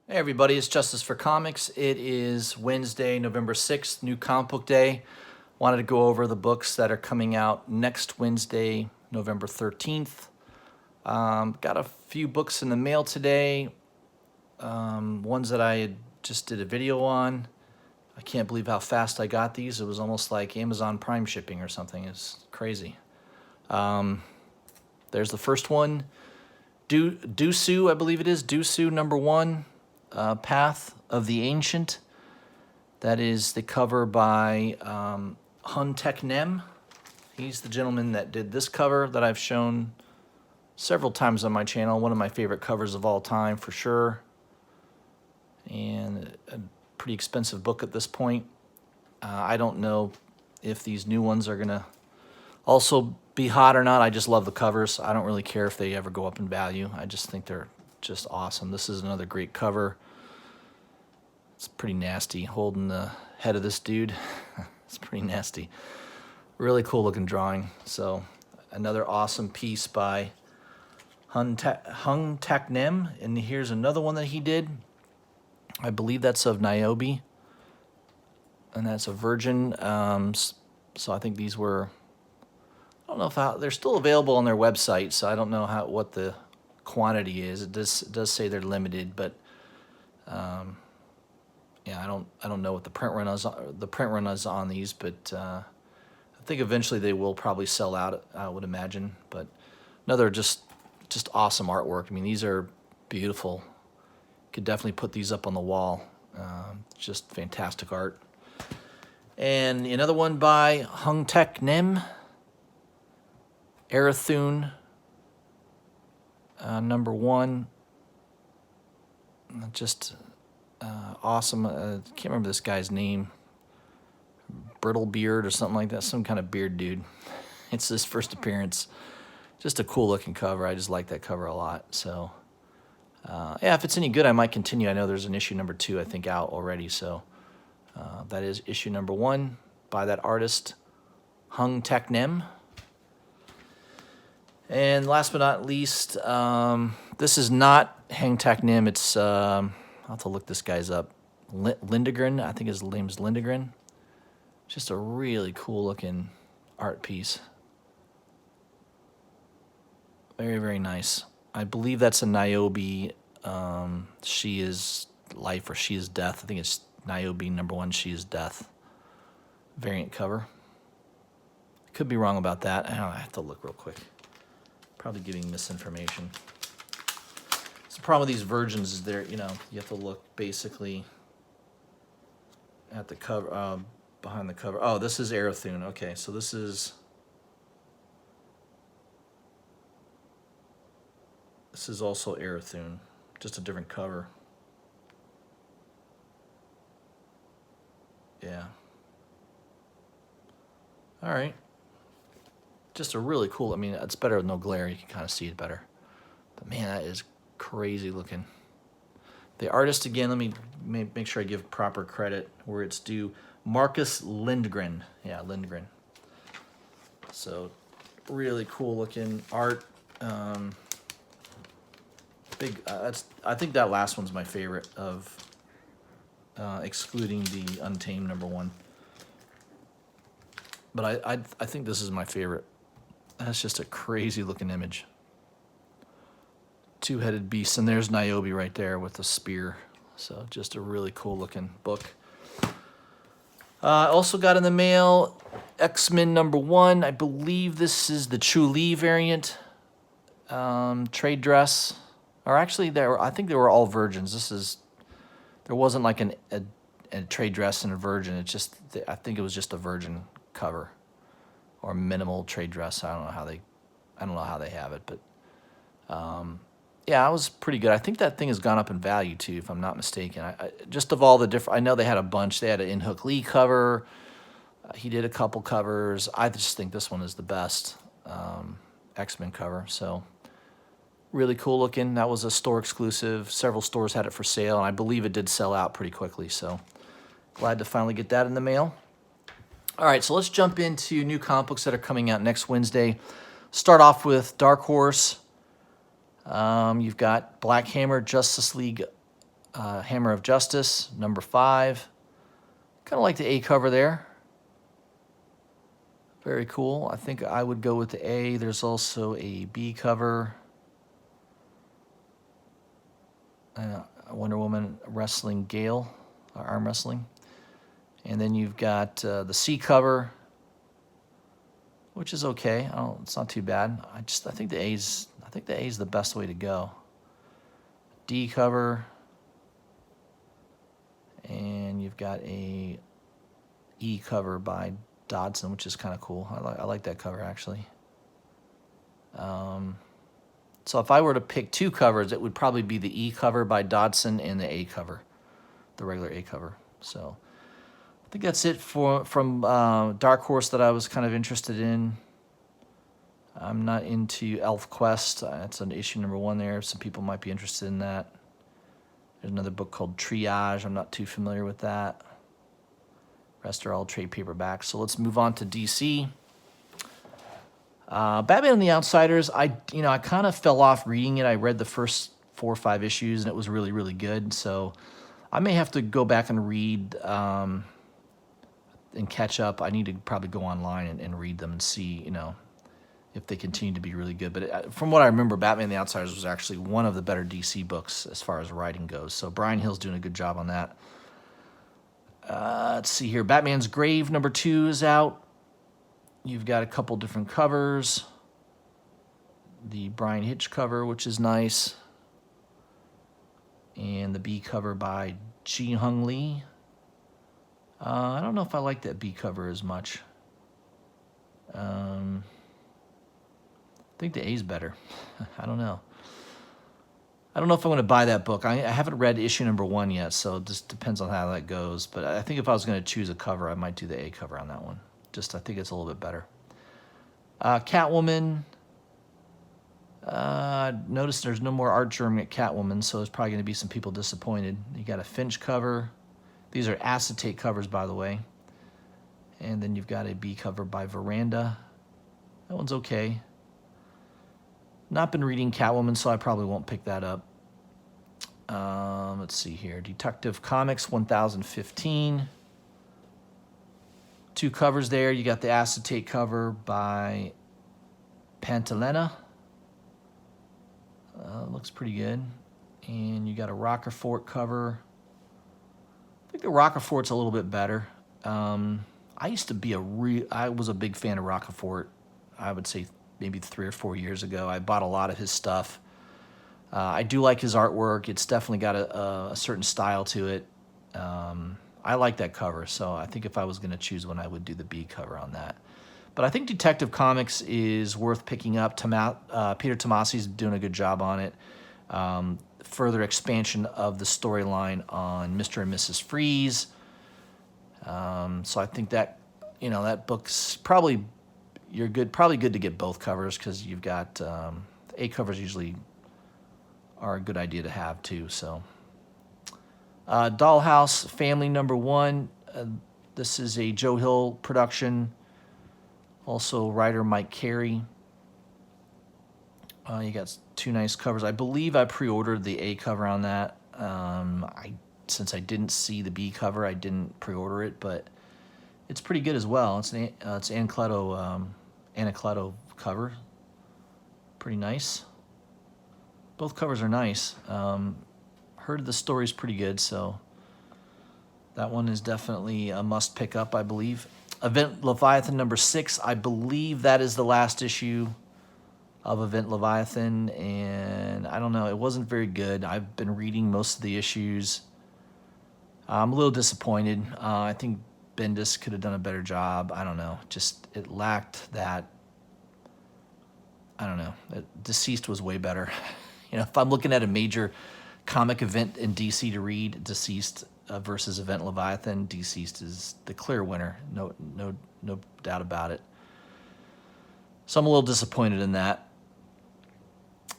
Hey everybody, it's Justice for Comics. It is Wednesday, November 6th, New Comic Book Day. Wanted to go over the books that are coming out next Wednesday, November 13th. Got a few books in the mail today, ones that I just did a video on. I can't believe how fast I got these. It was almost like Amazon Prime shipping or something. It's crazy. There's the first one, Dusu, I believe it is, Dusu #1. Path of the Ancient. That is the cover by Nem. He's the gentleman that did this cover that I've shown several times on my channel. One of my favorite covers of all time for sure. And a pretty expensive book at this point. I don't know if these new ones are going to also be hot or not. I just love the covers. I don't really care if they ever go up in value. I just think they're just awesome. This is another great cover. It's pretty nasty, holding the head of this dude. It's pretty nasty. Really cool looking drawing. So another awesome piece by Hung Tak Nem. And here's another one that he did. I believe that's of Niobe. And that's a virgin. So I think these were, I don't know if they're still available on their website, so I don't know what the quantity is. It does say they're limited, but yeah, I don't know what the print run is on these, but I think eventually they will probably sell out, I would imagine. But another just awesome artwork. I mean, these are beautiful. Could definitely put these up on the wall. Just fantastic art. And another one by Hung Tak Nem, Arathun, #1. Just awesome. Can't remember this guy's name. Brittle Beard or something like that. Some kind of beard dude. It's his first appearance. Just a cool looking cover. I just like that cover a lot. So yeah, if it's any good, I might continue. I know there's an issue #2, I think, out already. So that is issue #1 by that artist, Hung Tak Nem. And last but not least, this is not Hang Tak Nem. It's, I'll have to look this guy's up. Lindegren, I think his name's Lindegren. Just a really cool looking art piece. Very, very nice. I believe that's a Niobe, She Is Life or She Is Death. I think it's Niobe #1, She Is Death variant cover. Could be wrong about that. I don't know, I have to look real quick. Probably giving misinformation. So the problem with these versions is you have to look basically at the cover, behind the cover. Oh, this is Arathun. Okay, so this is also Arathun, just a different cover. Yeah. All right. Just a really cool, I mean, it's better with no glare. You can kind of see it better. But man, that is crazy looking. The artist, again, let me make sure I give proper credit where it's due. Marcus Lindgren. Yeah, Lindgren. So really cool looking art. I think that last one's my favorite of, excluding the Untamed #1. But I think this is my favorite. That's just a crazy looking image. Two-headed beast, and there's Niobe right there with the spear. So just a really cool looking book. I also got in the mail X-Men #1. I believe this is the Chun-Li variant, trade dress. Or actually, I think they were all virgins. There wasn't like a trade dress and a virgin. It's just, I think it was just a virgin cover or minimal trade dress. I don't know how they have it, but yeah, it was pretty good. I think that thing has gone up in value too, if I'm not mistaken. Just of all the different, I know they had a bunch. They had an In-Hook Lee cover. He did a couple covers. I just think this one is the best X-Men cover. So really cool looking. That was a store exclusive. Several stores had it for sale, and I believe it did sell out pretty quickly. So glad to finally get that in the mail. All right, so let's jump into new comic books that are coming out next Wednesday. Start off with Dark Horse. You've got Black Hammer, Justice League Hammer of Justice, number 5. Kind of like the A cover there. Very cool. I think I would go with the A. There's also a B cover. Wonder Woman wrestling Gale, arm wrestling. And then you've got the C cover, which is okay. It's not too bad. I think the A's the best way to go. D cover, and you've got a E cover by Dodson, which is kind of cool. I like that cover actually. So if I were to pick 2 covers, it would probably be the E cover by Dodson and the A cover, the regular A cover. So I think that's it from Dark Horse that I was kind of interested in. I'm not into Elf Quest. That's an issue number 1 there. Some people might be interested in that. There's another book called Triage. I'm not too familiar with that. Rest are all trade paperbacks. So let's move on to DC. Batman and the Outsiders, I kind of fell off reading it. I read the first 4 or 5 issues, and it was really, really good. So I may have to go back and read and catch up. I need to probably go online and read them and see, if they continue to be really good. But from what I remember, Batman and the Outsiders was actually one of the better DC books as far as writing goes. So Brian Hill's doing a good job on that. Let's see here. Batman's Grave number 2 is out. You've got a couple different covers. The Brian Hitch cover, which is nice. And the B cover by Ji Hung Lee. I don't know if I like that B cover as much. I think the A's better. I don't know. I don't know if I'm going to buy that book. I haven't read issue number 1 yet, so it just depends on how that goes. But I think if I was going to choose a cover, I might do the A cover on that one. I think it's a little bit better. Catwoman. Notice there's no more art German at Catwoman, so there's probably going to be some people disappointed. You got a Finch cover. These are acetate covers, by the way. And then you've got a B cover by Veranda. That one's okay. Not been reading Catwoman, so I probably won't pick that up. Let's see here. Detective Comics 1015. 2 covers there. You got the acetate cover by Pantalena. Looks pretty good. And you got a Rocafort cover. I think the Rocafort's a little bit better. I was a big fan of Rocafort. I would say maybe 3 or 4 years ago. I bought a lot of his stuff. I do like his artwork. It's definitely got a certain style to it. I like that cover, so I think if I was going to choose one, I would do the B cover on that. But I think Detective Comics is worth picking up. Peter Tomasi's doing a good job on it. Further expansion of the storyline on Mr. and Mrs. Freeze. So I think that, that book's probably good to get both covers because you've got A covers usually are a good idea to have too. So. Dollhouse Family number 1. This is a Joe Hill production. Also writer Mike Carey. You got 2 nice covers. I believe I pre-ordered the A cover on that. Since I didn't see the B cover, I didn't pre-order it, but it's pretty good as well. It's Anna Cletto cover. Pretty nice. Both covers are nice. Heard the story's pretty good, so that one is definitely a must pick up, I believe. Event Leviathan number 6, I believe that is the last issue of Event Leviathan, and I don't know, it wasn't very good. I've been reading most of the issues. I'm a little disappointed. I think Bendis could have done a better job. I don't know, just it lacked that. I don't know. Deceased was way better. If I'm looking at a major comic event in DC to read, Deceased versus Event Leviathan, Deceased is the clear winner. No doubt about it. So I'm a little disappointed in that.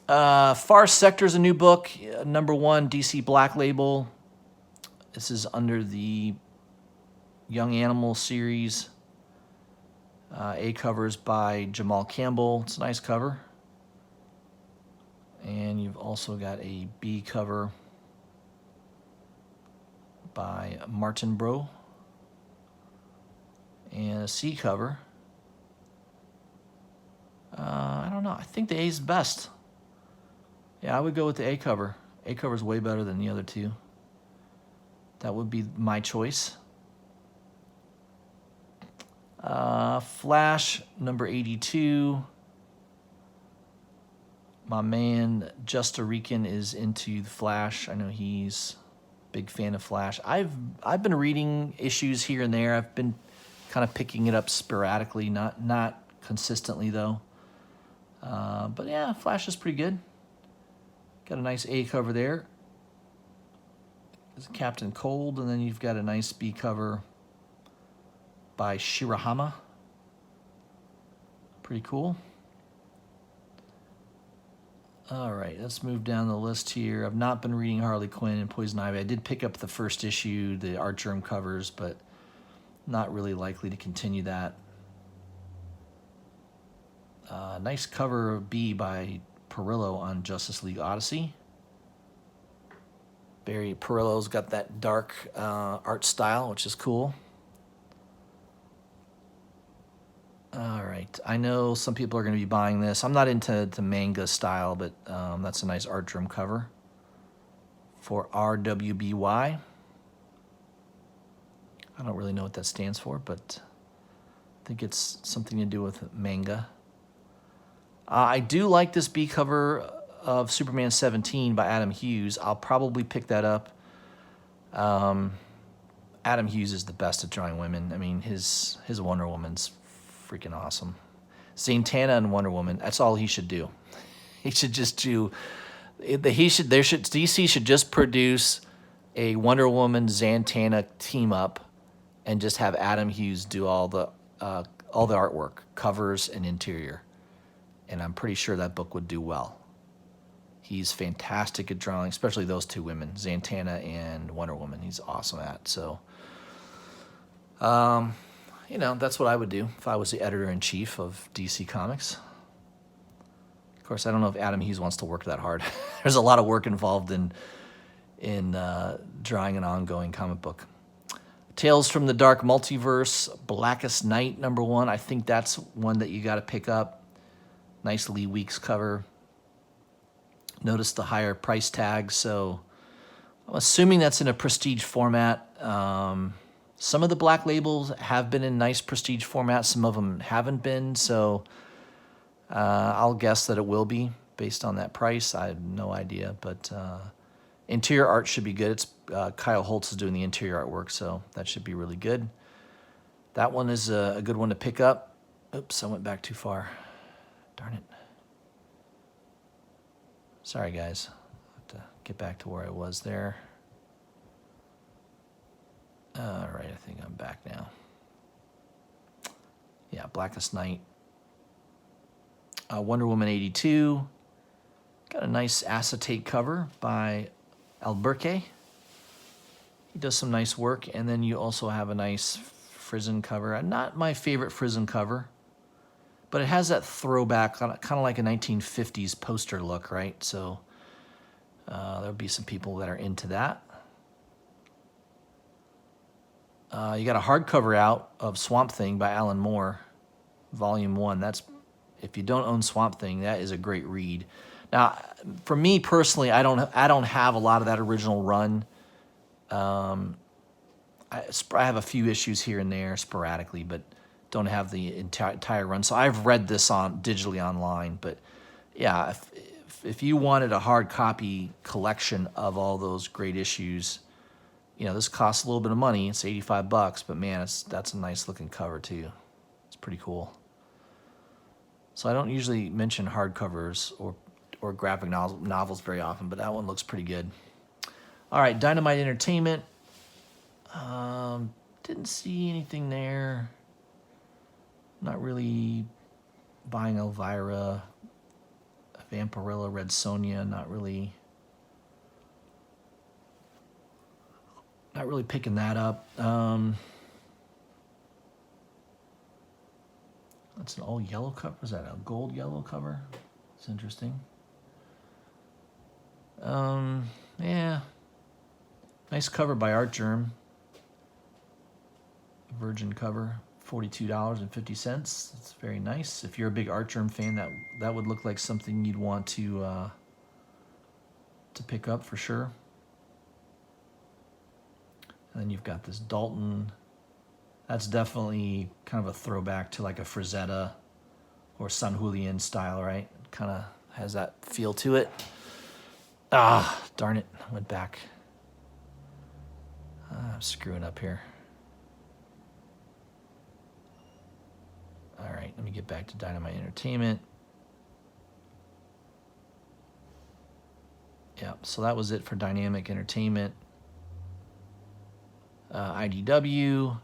Far Sector is a new book, number 1, DC Black Label. This is under the Young Animal series. A covers by Jamal Campbell. It's a nice cover. And you've also got a B cover by Martin Bro. And a C cover. I don't know. I think the A is best. Yeah, I would go with the A cover. A cover is way better than the other two. That would be my choice. Flash number 82. My man Justa Rican is into the Flash. I know he's a big fan of Flash. I've been reading issues here and there. I've been kind of picking it up sporadically, not consistently though. But yeah, Flash is pretty good. Got a nice A cover there. There's Captain Cold, and then you've got a nice B cover by Shirahama. Pretty cool. All right, let's move down the list here. I've not been reading Harley Quinn and Poison Ivy. I did pick up the first issue, the Art Germ covers, but not really likely to continue that. Nice cover B by Perillo on Justice League Odyssey. Barry Perillo's got that dark art style, which is cool. All right, I know some people are going to be buying this. I'm not into the manga style, but that's a nice art drum cover for RWBY. I don't really know what that stands for, but I think it's something to do with manga. I do like this B cover of Superman 17 by Adam Hughes. I'll probably pick that up. Adam Hughes is the best at drawing women. I mean, his Wonder Woman's freaking awesome. Zatanna and Wonder Woman, that's all he should do. He should just do, DC should just produce a Wonder Woman Zatanna team up and just have Adam Hughes do all the artwork, covers and interior. And I'm pretty sure that book would do well. He's fantastic at drawing, especially those two women, Zatanna and Wonder Woman. He's awesome at. So, you know, that's what I would do if I was the editor-in-chief of DC Comics. Of course, I don't know if Adam Hughes wants to work that hard. There's a lot of work involved in drawing an ongoing comic book. Tales from the Dark Multiverse, Blackest Night, #1. I think that's one that you got to pick up. Nice Lee Weeks cover. Notice the higher price tag, so I'm assuming that's in a prestige format. Some of the black labels have been in nice prestige format. Some of them haven't been, so I'll guess that it will be based on that price. I have no idea, but interior art should be good. It's Kyle Holtz is doing the interior artwork, so that should be really good. That one is a good one to pick up. Oops, I went back too far. Darn it. Sorry, guys. I have to get back to where I was there. All right, I think I'm back now. Yeah, Blackest Night. Wonder Woman 82. Got a nice acetate cover by Alburquerque. He does some nice work. And then you also have a nice Frizzen cover. Not my favorite Frizzen cover, but it has that throwback, kind of like a 1950s poster look, right? So there'll be some people that are into that. You got a hardcover out of Swamp Thing by Alan Moore, Volume 1. That's, if you don't own Swamp Thing, that is a great read. Now, for me personally, I don't have a lot of that original run. I have a few issues here and there sporadically, but don't have the entire run. So I've read this digitally online. But yeah, if you wanted a hard copy collection of all those great issues, you know, this costs a little bit of money. It's $85, but man, that's a nice looking cover too. It's pretty cool. So I don't usually mention hardcovers or graphic novels very often, but that one looks pretty good. All right, Dynamite Entertainment. Didn't see anything there. Not really buying Elvira, Vampirilla, Red Sonja. Not really picking that up. That's an all yellow cover. Is that a gold yellow cover? It's interesting. Yeah. Nice cover by Art Germ. Virgin cover, $42.50. It's very nice. If you're a big Art Germ fan, that would look like something you'd want to pick up for sure. And then you've got this Dalton. That's definitely kind of a throwback to like a Frazetta or San Julian style, right? Kind of has that feel to it. Ah, darn it, went back. I'm screwing up here. All right, let me get back to Dynamite Entertainment. Yeah, so that was it for Dynamic Entertainment. IDW.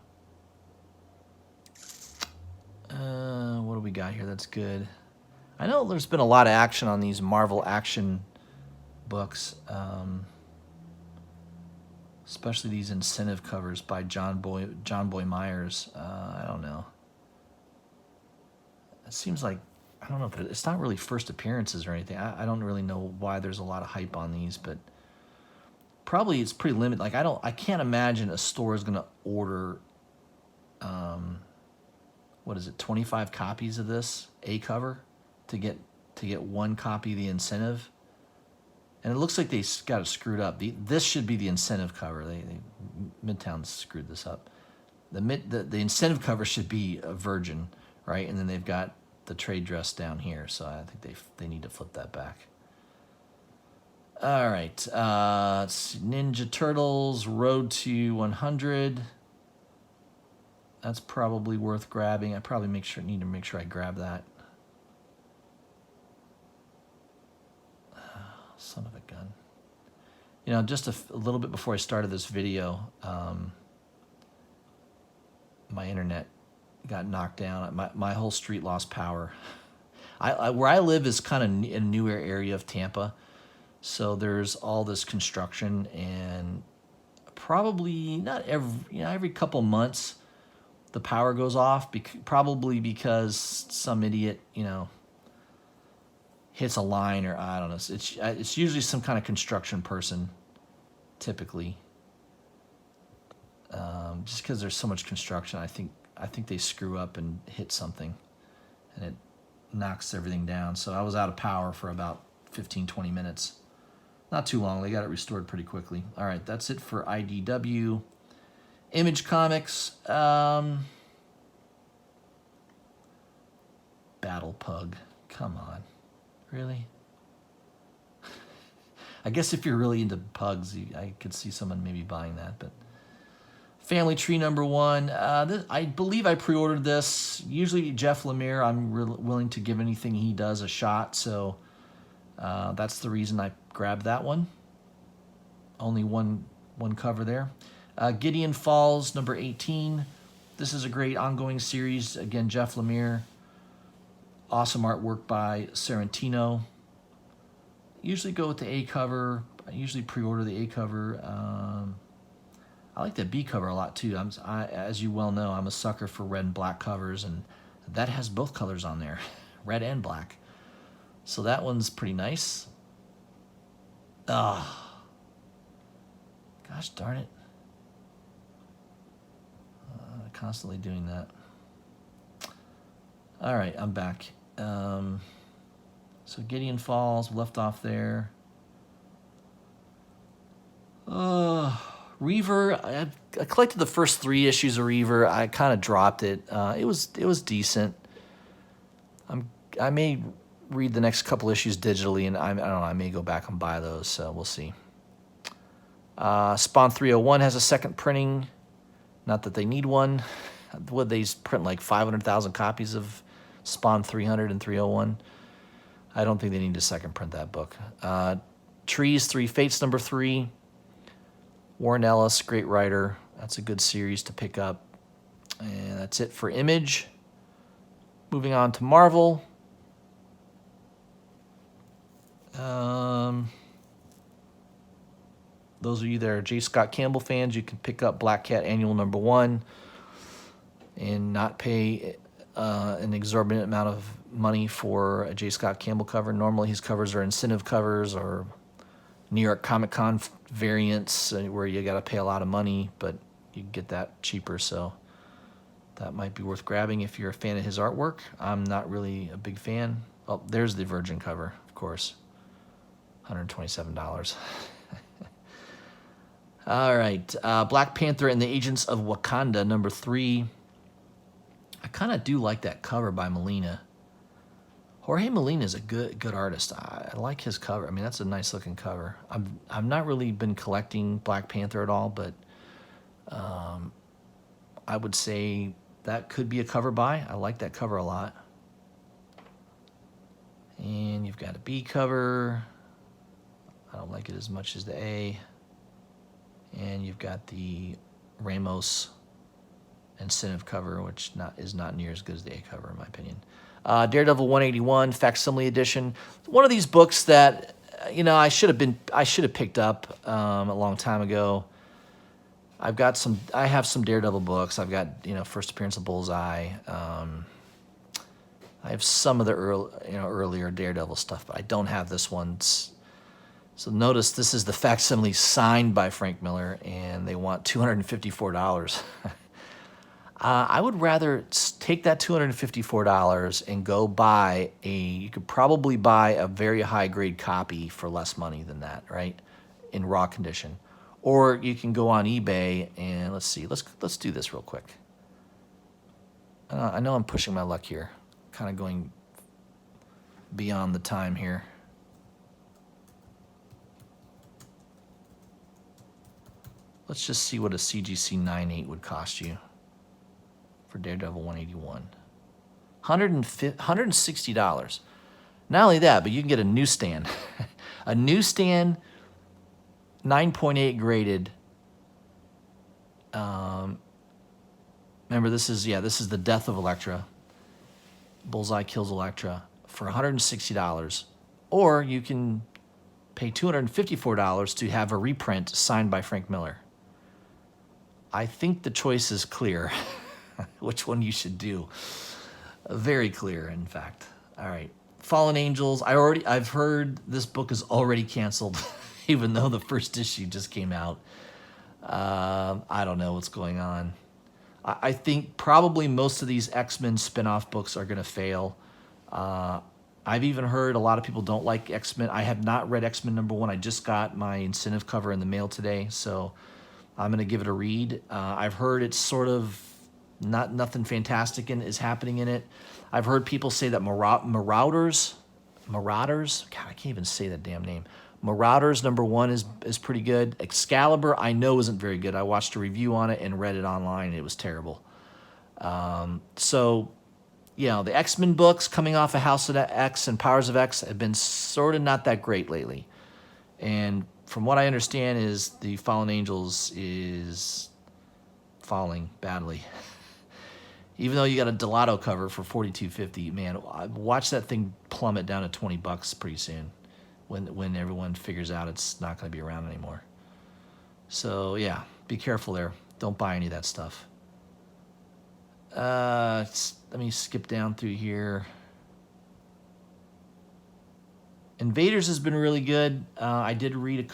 What do we got here that's good? I know there's been a lot of action on these Marvel action books, especially these incentive covers by John Boy Myers. I don't know. It seems like, I don't know if it's not really first appearances or anything. I don't really know why there's a lot of hype on these, but probably it's pretty limited. Like I can't imagine a store is gonna order, what is it, 25 copies of this A cover to get one copy of the incentive. And it looks like they got it screwed up. This should be the incentive cover. Midtown screwed this up. The incentive cover should be a Virgin, right? And then they've got the trade dress down here. So I think they need to flip that back. All right, Ninja Turtles Road to 100. That's probably worth grabbing. I probably need to make sure I grab that. Son of a gun. You know, just a little bit before I started this video, my internet got knocked down. My whole street lost power. Where I live is kind of a newer area of Tampa, so there's all this construction, and probably not every couple months the power goes off, probably because some idiot, hits a line, or I don't know. It's usually some kind of construction person, typically. Just because there's so much construction, I think they screw up and hit something, and it knocks everything down. So I was out of power for about 15-20 minutes. Not too long. They got it restored pretty quickly. All right, that's it for IDW. Image Comics. Battle Pug. Come on. Really? I guess if you're really into pugs, I could see someone maybe buying that. But Family Tree #1. I believe I pre-ordered this. Usually Jeff Lemire, I'm willing to give anything he does a shot. So that's the reason I grabbed that one. Only one cover there. Gideon Falls #18. This is a great ongoing series. Again, Jeff Lemire. Awesome artwork by Sorrentino. Usually go with the A cover. I usually pre-order the A cover. I like the B cover a lot too. As you well know, I'm a sucker for red and black covers, and that has both colors on there, red and black. So that one's pretty nice. Gosh darn it. Constantly doing that. All right, I'm back. So Gideon Falls, left off there. Reaver, I collected the first 3 issues of Reaver. I kind of dropped it. It was decent. I may read the next couple issues digitally, and I don't know, I may go back and buy those, so we'll see. Spawn 301 has a second printing. Not that they need one. Would they print like 500,000 copies of Spawn 300 and 301? I don't think they need to second print that book. Trees, 3 Fates #3. Warren Ellis, great writer. That's a good series to pick up. And that's it for Image. Moving on to Marvel. Those of you that are J. Scott Campbell fans, you can pick up Black Cat Annual #1 and not pay an exorbitant amount of money for a J. Scott Campbell cover. Normally his covers are incentive covers or New York Comic Con variants where you got to pay a lot of money, but you can get that cheaper. So that might be worth grabbing if you're a fan of his artwork. I'm not really a big fan. Oh, there's the Virgin cover, of course. $127. All right. Black Panther and the Agents of Wakanda, number 3. I kind of do like that cover by Molina. Jorge Molina is a good artist. I like his cover. I mean, that's a nice looking cover. I've not really been collecting Black Panther at all, but I would say that could be a cover buy. I like that cover a lot. And you've got a B cover. I don't like it as much as the A. And you've got the Ramos incentive cover, which is not near as good as the A cover, in my opinion. Daredevil 181 Facsimile edition. One of these books that I should have picked up a long time ago. I have some Daredevil books. I've got First Appearance of Bullseye. I have some of the earlier Daredevil stuff, but I don't have this one. So notice this is the facsimile signed by Frank Miller, and they want $254. I would rather take that $254 and go buy you could probably buy a very high grade copy for less money than that, right? In raw condition. Or you can go on eBay and let's do this real quick. I know I'm pushing my luck here, kind of going beyond the time here. Let's just see what a CGC 9.8 would cost you for Daredevil 181. $160. Not only that, but you can get a newsstand. A newsstand 9.8 graded. Remember, this is the Death of Elektra. Bullseye kills Elektra for $160. Or you can pay $254 to have a reprint signed by Frank Miller. I think the choice is clear. Which one you should do. Very clear, in fact. All right. Fallen Angels. I've heard this book is already canceled, even though the first issue just came out. I don't know what's going on. I think probably most of these X-Men spin-off books are going to fail. I've even heard a lot of people don't like X-Men. I have not read X-Men #1. I just got my incentive cover in the mail today, so I'm going to give it a read. I've heard it's sort of nothing fantastic is happening in it. I've heard people say that Marauders, God, I can't even say that damn name. Marauders #1 is pretty good. Excalibur, I know isn't very good. I watched a review on it and read it online, and it was terrible. So, the X-Men books coming off of House of X and Powers of X have been sort of not that great lately. And from what I understand is the Fallen Angels is falling badly. Even though you got a Delato cover for $42.50, man, watch that thing plummet down to $20 pretty soon when everyone figures out it's not going to be around anymore. So, yeah, be careful there. Don't buy any of that stuff. Let me skip down through here. Invaders has been really good. I did read a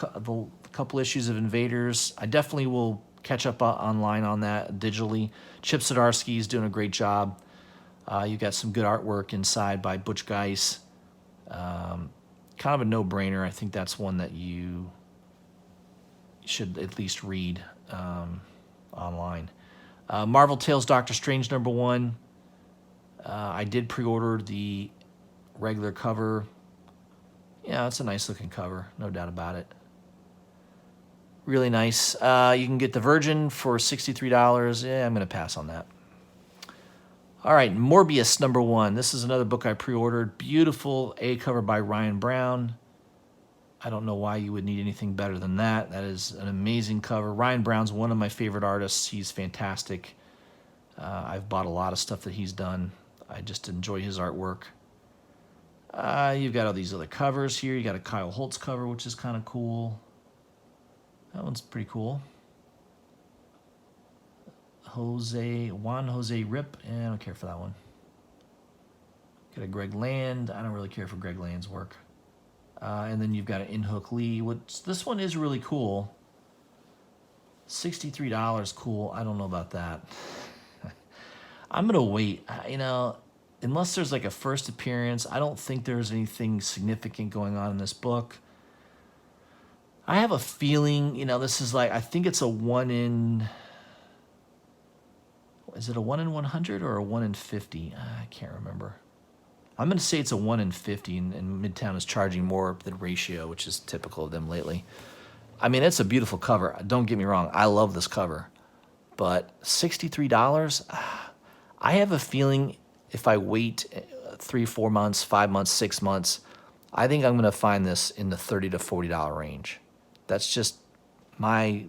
couple issues of Invaders. I definitely will catch up online on that digitally. Chip Zdarsky is doing a great job. You got some good artwork inside by Butch Geis. Kind of a no-brainer. I think that's one that you should at least read online. Marvel Tales Doctor Strange #1. I did pre-order the regular cover. Yeah, it's a nice looking cover, no doubt about it. Really nice. You can get the Virgin for $63. Yeah, I'm going to pass on that. All right, Morbius #1. This is another book I pre-ordered. Beautiful A cover by Ryan Brown. I don't know why you would need anything better than that. That is an amazing cover. Ryan Brown's one of my favorite artists. He's fantastic. I've bought a lot of stuff that he's done. I just enjoy his artwork. You've got all these other covers here. You got a Kyle Holtz cover, which is kind of cool. That one's pretty cool. Juan Jose Rip. I don't care for that one. Got a Greg Land. I don't really care for Greg Land's work. And then you've got an In-Hook Lee. This one is really cool. $63, cool. I don't know about that. I'm gonna wait. Unless there's like a first appearance, I don't think there's anything significant going on in this book. I have a feeling, this is like, I think it's a is it a 1 in 100 or a 1 in 50? I can't remember. I'm going to say it's a 1 in 50, and Midtown is charging more than Ratio, which is typical of them lately. I mean, it's a beautiful cover. Don't get me wrong. I love this cover. But $63, I have a feeling if I wait 3, 4 months, 5 months, 6 months, I think I'm going to find this in the $30 to $40 range. That's just my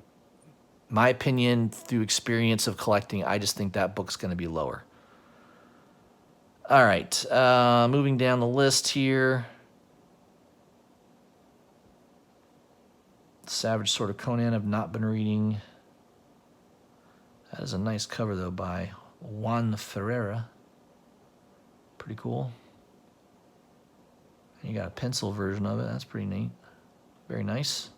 opinion through experience of collecting. I just think that book's going to be lower. All right, moving down the list here. Savage Sword of Conan I've not been reading. That is a nice cover, though, by Juan Ferreira. Pretty cool. And you got a pencil version of it. That's pretty neat. Very nice.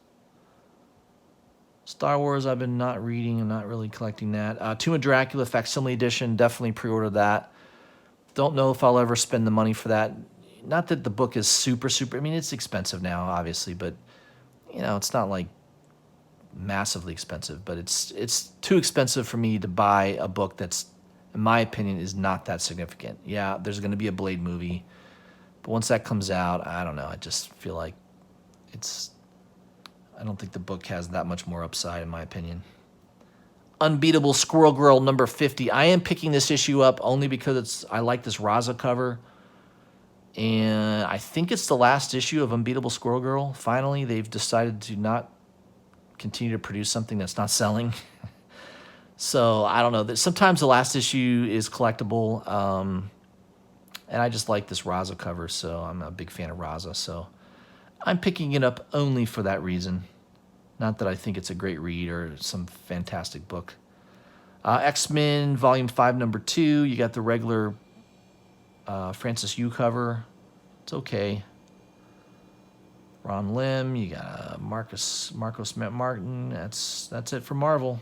Star Wars I've been not reading. I'm not really collecting that. Tomb of Dracula Facsimile Edition. Definitely pre-ordered that. Don't know if I'll ever spend the money for that. Not that the book is super, I mean, it's expensive now, obviously, but, it's not like massively expensive, but it's too expensive for me to buy a book that's, in my opinion, is not that significant. Yeah, there's going to be a Blade movie, but once that comes out, I don't know. I just feel like I don't think the book has that much more upside, in my opinion. Unbeatable Squirrel Girl number 50. I am picking this issue up only because I like this Raza cover. And I think it's the last issue of Unbeatable Squirrel Girl. Finally, they've decided to not continue to produce something that's not selling. So, I don't know. Sometimes the last issue is collectible. And I just like this Raza cover, so I'm a big fan of Raza. So, I'm picking it up only for that reason. Not that I think it's a great read or some fantastic book. X-Men Volume 5, Number 2. You got the regular Francis Yu cover. It's okay. Ron Lim. You got Marcos Martin. That's it for Marvel.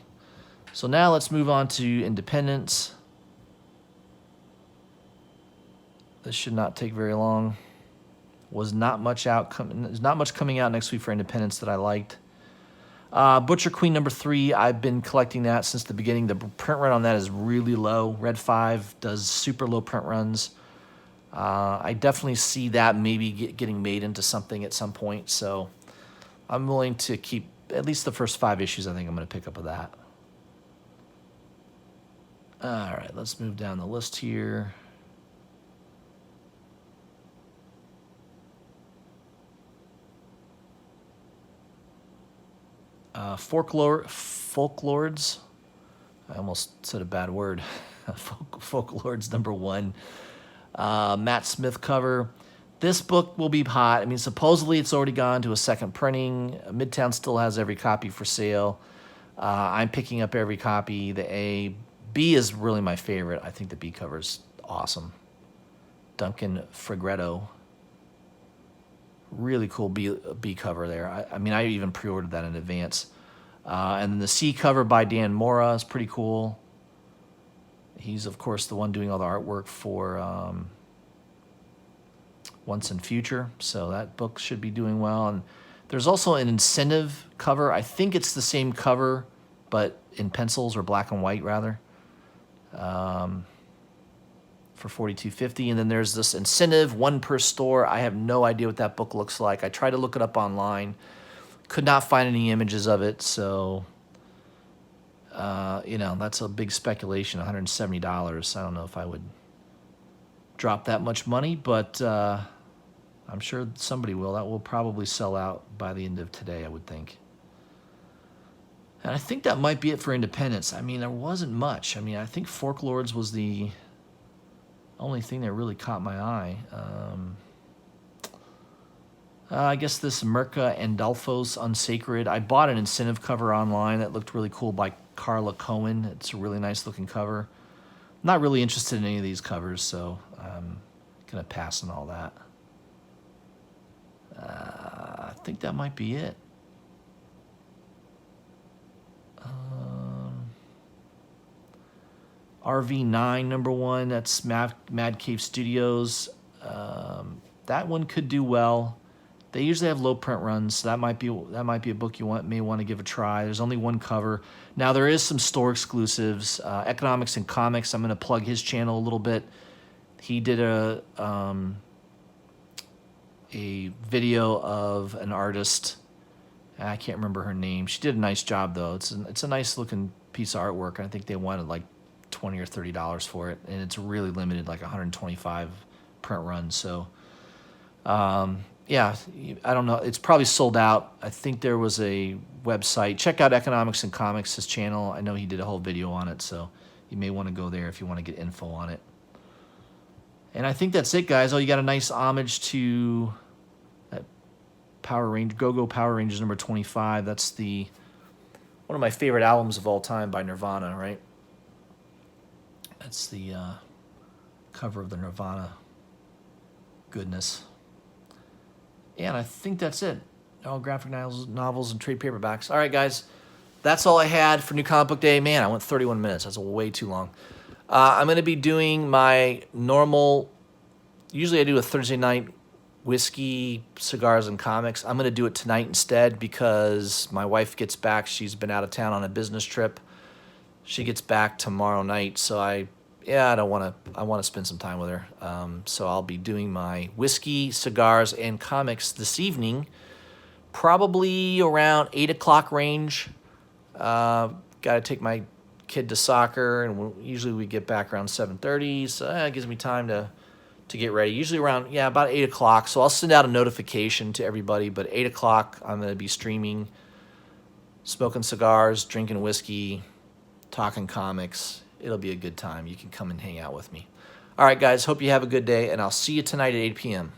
So now let's move on to Independence. This should not take very long. There's not much coming out next week for Independence that I liked. Butcher Queen number 3, I've been collecting that since the beginning. The print run on that is really low. Red 5 does super low print runs. I definitely see that maybe getting made into something at some point. So I'm willing to keep at least the first 5 issues. I think I'm going to pick up of that. All right, let's move down the list here. Folklords. I almost said a bad word. Folklords number 1. Matt Smith cover. This book will be hot. I mean, supposedly it's already gone to a second printing. Midtown still has every copy for sale. I'm picking up every copy. The A. B is really my favorite. I think the B cover is awesome. Duncan Fregretto. Really cool B cover there. I mean, I even pre-ordered that in advance. And then the C cover by Dan Mora is pretty cool. He's, of course, the one doing all the artwork for Once and Future. So that book should be doing well. And there's also an incentive cover. I think it's the same cover, but in pencils or black and white, rather. For $42.50, and then there's this incentive, 1 per store. I have no idea what that book looks like. I tried to look it up online, could not find any images of it, so that's a big speculation. $170. I don't know if I would drop that much money, but I'm sure somebody will. That will probably sell out by the end of today, I would think. And I think that might be it for Independence. I mean, there wasn't much. I mean, I think Folklords was the only thing that really caught my eye. I guess this Mirka Andolfo's Unsacred. I bought an incentive cover online that looked really cool by Carla Cohen. It's a really nice looking cover. Not really interested in any of these covers, so I'm going to pass on all that. I think that might be it. RV9 #1. That's Mad Cave Studios. That one could do well. They usually have low print runs, so that might be a book you may want to give a try. There's only one cover. Now there is some store exclusives. Economics and Comics. I'm going to plug his channel a little bit. He did a video of an artist. I can't remember her name. She did a nice job though. It's a nice looking piece of artwork. I think they wanted like $20 or $30 for it, and it's really limited, like 125 print runs. So yeah, I don't know. It's probably sold out. I think there was a website. Check out Economics and Comics, his channel. I know he did a whole video on it, so you may want to go there if you want to get info on it. And I think that's it, guys. Oh, you got a nice homage to that Go-Go Power Rangers #25. That's one of my favorite albums of all time by Nirvana, right? That's the cover of the Nirvana goodness. And I think that's it. All graphic novels and trade paperbacks. All right, guys. That's all I had for New Comic Book Day. Man, I went 31 minutes. That's way too long. I'm going to be doing my normal... Usually I do a Thursday night whiskey, cigars, and comics. I'm going to do it tonight instead because my wife gets back. She's been out of town on a business trip. She gets back tomorrow night, so I want to spend some time with her. So I'll be doing my whiskey, cigars, and comics this evening, probably around 8 o'clock range. Got to take my kid to soccer, and usually we get back around 7:30, so it gives me time to get ready. Usually around, about 8 o'clock. So I'll send out a notification to everybody, but 8 o'clock I'm going to be streaming, smoking cigars, drinking whiskey, talking comics. It'll be a good time. You can come and hang out with me. All right, guys. Hope you have a good day, and I'll see you tonight at 8 p.m.